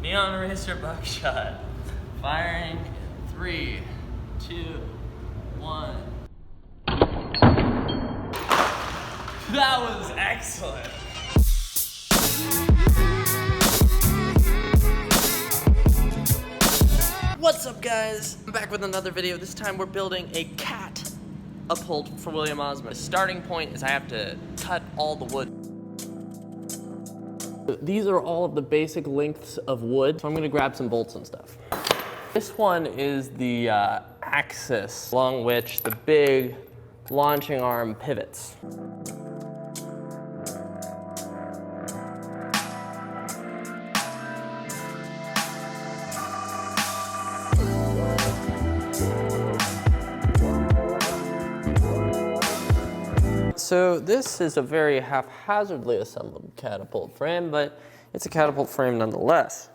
Neon Racer buckshot. Firing in 3, 2, 1. That was excellent. What's up, guys? I'm back with another video. This time we're building a CAT-apult for William Osman. The starting point is I have to cut all the wood. These are all of the basic lengths of wood, so I'm gonna grab some bolts and stuff. This one is the axis along which the big launching arm pivots. So this is a very haphazardly assembled catapult frame, but it's a catapult frame nonetheless.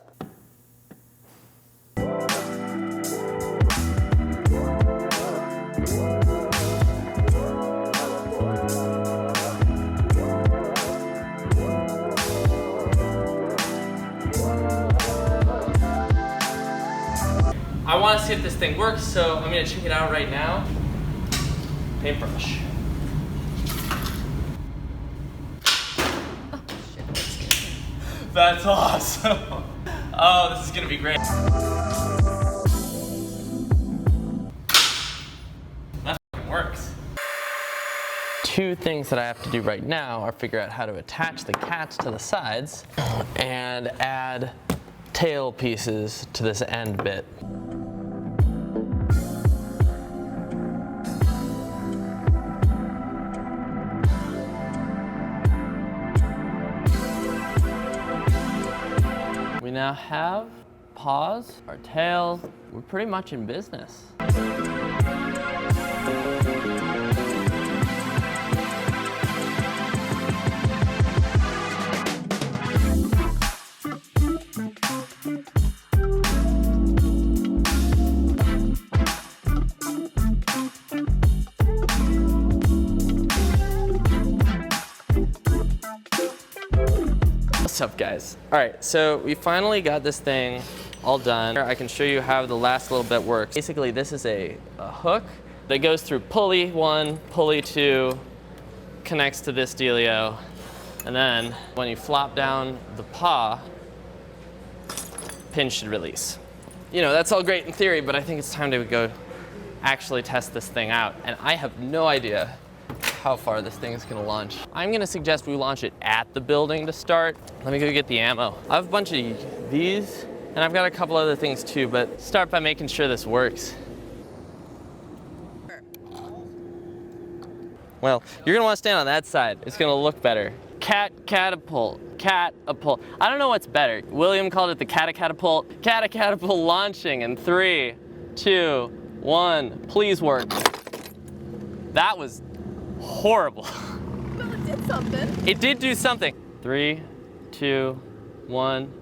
I want to see if this thing works, so I'm going to check it out right now. Paintbrush. That's awesome. Oh, this is gonna be great. That fucking works. Two things that I have to do right now are figure out how to attach the cats to the sides and add tail pieces to this end bit. We now have paws, our tails. We're pretty much in business. What's up, guys? All right, so we finally got this thing all done. I can show you how the last little bit works. Basically, this is a hook that goes through pulley 1, pulley 2, connects to this dealio, and then when you flop down the paw, pin should release. You know, that's all great in theory, but I think it's time to go actually test this thing out, and I have no idea how far this thing is gonna launch. I'm gonna suggest we launch it at the building to start. Let me go get the ammo. I have a bunch of these, and I've got a couple other things too, but start by making sure this works. Well, you're gonna wanna stand on that side. It's gonna look better. Catapult, catapult. I don't know what's better. William called it the catapult. Catapult launching in 3, 2, 1. Please work. That was horrible. Well, it did something. It did do something. 3, 2, 1.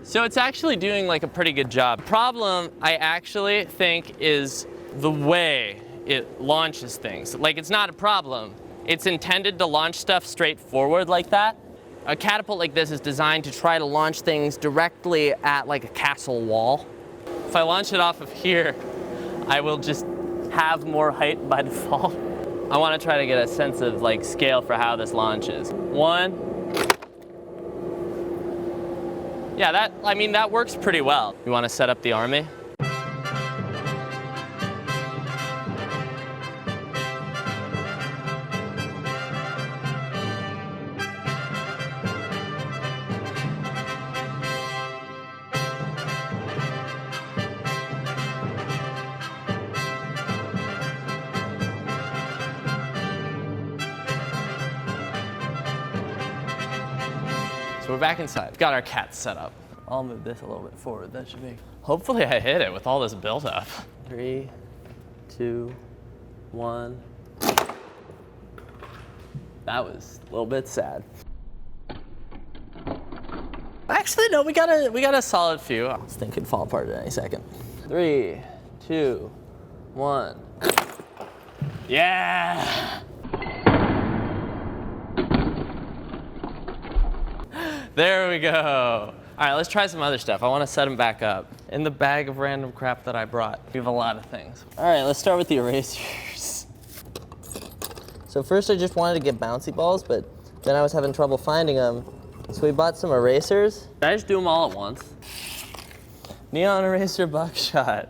So it's actually doing like a pretty good job. Problem, I actually think, is the way it launches things. Like, it's not a problem. It's intended to launch stuff straight forward like that. A catapult like this is designed to try to launch things directly at like a castle wall. If I launch it off of here, I will just have more height by default. I want to try to get a sense of like scale for how this launches. 1. Yeah, that works pretty well. You want to set up the army? So we're back inside. We've got our cats set up. I'll move this a little bit forward. That should be. Hopefully I hit it with all this buildup. 3, 2, 1. That was a little bit sad. Actually, no, we got a solid few. This thing could fall apart at any second. 3, 2, 1. Yeah! There we go. All right, let's try some other stuff. I want to set them back up in the bag of random crap that I brought. We have a lot of things. All right, let's start with the erasers. So first I just wanted to get bouncy balls, but then I was having trouble finding them. So we bought some erasers. Did I just do them all at once? Neon eraser buckshot.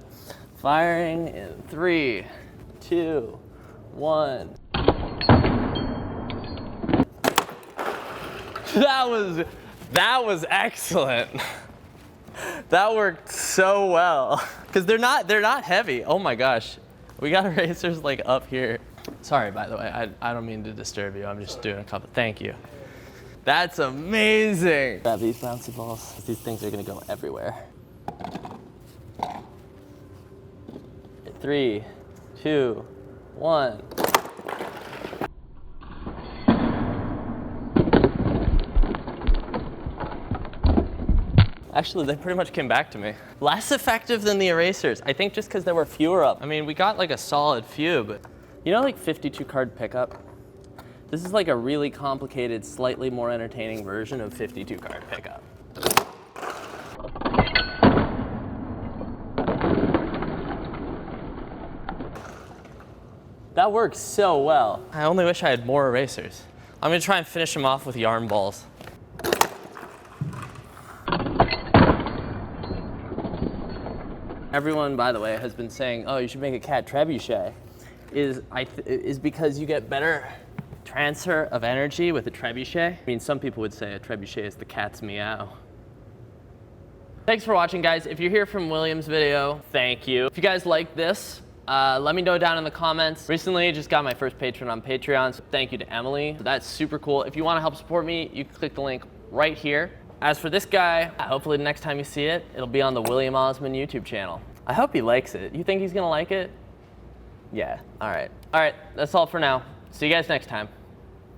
Firing in 3, 2, 1. That was excellent. That worked so well. Cause they're not heavy. Oh my gosh. We got erasers like up here. Sorry, by the way, I don't mean to disturb you. I'm just doing a couple, thank you. That's amazing. Grab these bouncy balls. These things are gonna go everywhere. 3, 2, 1. Actually, they pretty much came back to me. Less effective than the erasers. I think just because there were fewer up. I mean, we got like a solid few, but you know, like 52 card pickup? This is like a really complicated, slightly more entertaining version of 52 card pickup. That works so well. I only wish I had more erasers. I'm gonna try and finish them off with yarn balls. Everyone, by the way, has been saying, oh, you should make a cat trebuchet, is because you get better transfer of energy with a trebuchet. I mean, some people would say a trebuchet is the cat's meow. Thanks for watching, guys. If you're here from William's video, thank you. If you guys like this, let me know down in the comments. Recently, just got my first patron on Patreon, so thank you to Emily. That's super cool. If you want to help support me, you can click the link right here. As for this guy, hopefully the next time you see it, it'll be on the William Osman YouTube channel. I hope he likes it. You think he's gonna like it? Yeah, all right. All right, that's all for now. See you guys next time.